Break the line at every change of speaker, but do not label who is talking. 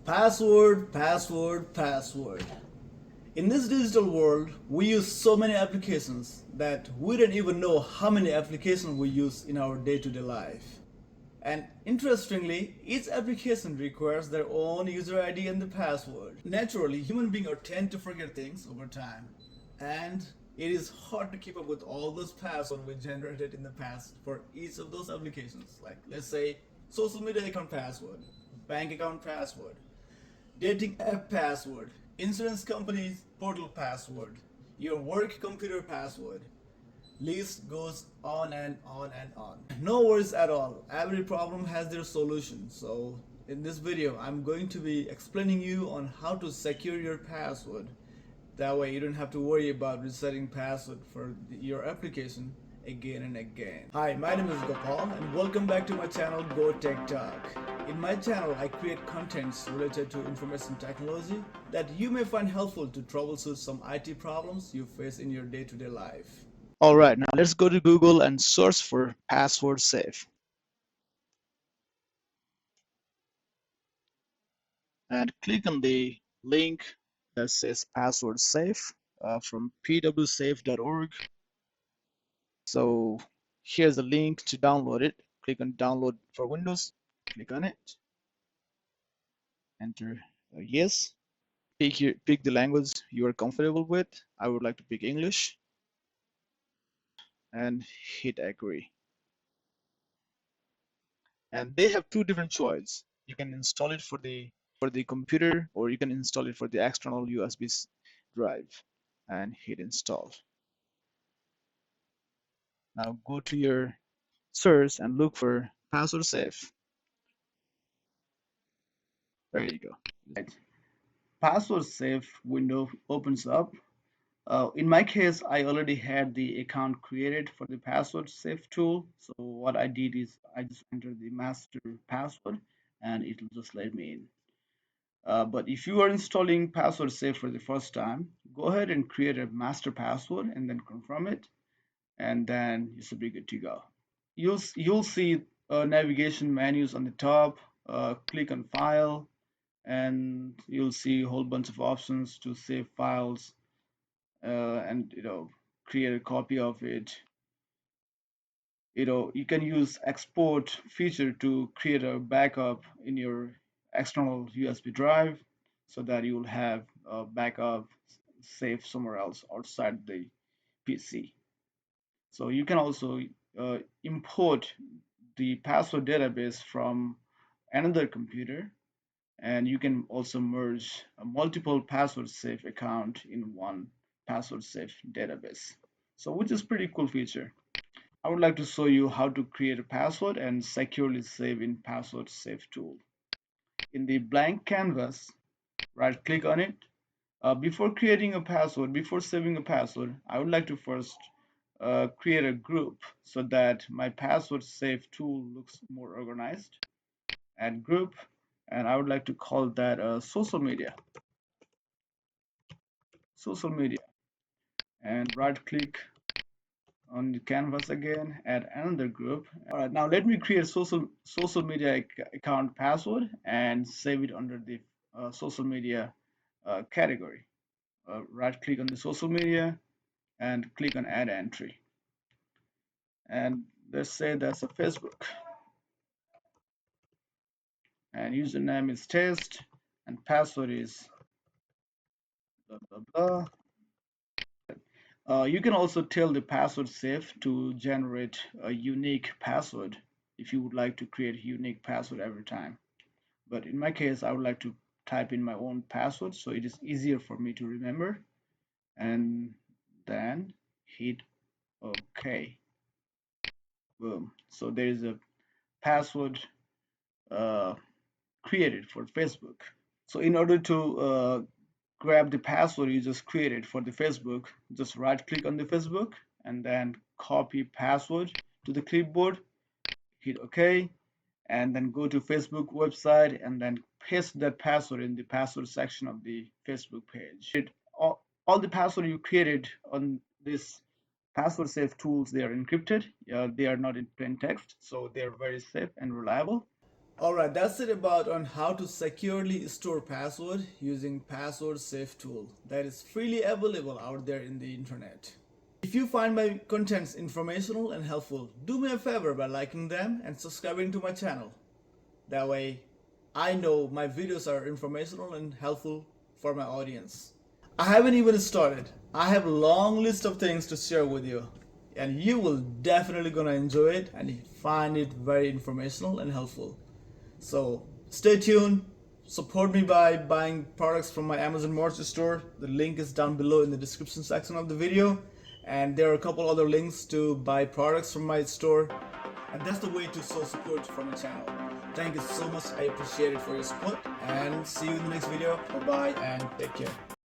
Password, password, password. In this digital world, we use so many applications that we don't even know how many applications we use in our day-to-day life. And interestingly, each application requires their own user ID and the password. Naturally, human beings are tend to forget things over time, and it is hard to keep up with all those passwords we generated in the past for each of those applications. Like, let's say, social media account password, bank account password, dating app password, insurance company's portal password, your work computer password. List goes on and on and on. No worries at all. Every problem has their solution. So in this video, I'm going to be explaining you on how to secure your password. That way you don't have to worry about resetting password for your application again and again. Hi, my name is Gopal and welcome back to my channel Go Tech Talk. In my channel, I create contents related to information technology that you may find helpful to troubleshoot some IT problems you face in your day-to-day life. All right, now let's go to Google and search for password safe. And click on the link that says password safe from pwsafe.org. So here's the link to download it. Click on download for Windows. Click on it. Enter yes. Pick the language you are comfortable with. I would like to pick English and hit agree. And they have two different choices. You can install it for the computer, or you can install it for the external USB drive and hit install. Now go to your search and look for password safe. There you go. Right. Password safe window opens up. In my case, I already had the account created for the password safe tool. So what I did is I just entered the master password and it will just let me in. But if you are installing password safe for the first time, go ahead and create a master password and then confirm it, and then you should be good to go. You'll see navigation menus on the top. Click on File, and you'll see a whole bunch of options to save files, and create a copy of it. You can use export feature to create a backup in your external USB drive so that you will have a backup saved somewhere else outside the PC. So you can also import the password database from another computer, and you can also merge a multiple password safe account in one password safe database. So which is pretty cool feature. I would like to show you how to create a password and securely save in password safe tool. In the blank canvas, right click on it. Before creating a password, before saving a password, I would like to first create a group so that my password safe tool looks more organized. Add group, and I would like to call that social media. Social media, and right click on the canvas again, add another group. All right, now let me create social media account password and save it under the social media category. Right click on the social media and click on add entry. And let's say that's a Facebook, and username is test and password is blah blah blah. You can also tell the password safe to generate a unique password if you would like to create a unique password every time. But in my case, I would like to type in my own password so it is easier for me to remember, and then hit OK. Boom. So there is a password uh, created for Facebook. So in order to grab the password you just created for the Facebook, just right click on the Facebook and then copy password to the clipboard, hit OK, and then go to Facebook website and then paste that password in the password section of the Facebook page. All the password you created on this password safe tools, they are encrypted. They are not in plain text, so they are very safe and reliable. Alright, that's it about on how to securely store password using password safe tool that is freely available out there in the internet. If you find my contents informational and helpful, do me a favor by liking them and subscribing to my channel. That way, I know my videos are informational and helpful for my audience. I haven't even started. I have a long list of things to share with you, and you will definitely gonna enjoy it and find it very informational and helpful. So stay tuned, support me by buying products from my Amazon merch store. The link is down below in the description section of the video, and there are a couple other links to buy products from my store, and that's the way to show support from the channel. Thank you so much, I appreciate it for your support, and see you in the next video. Bye bye and take care.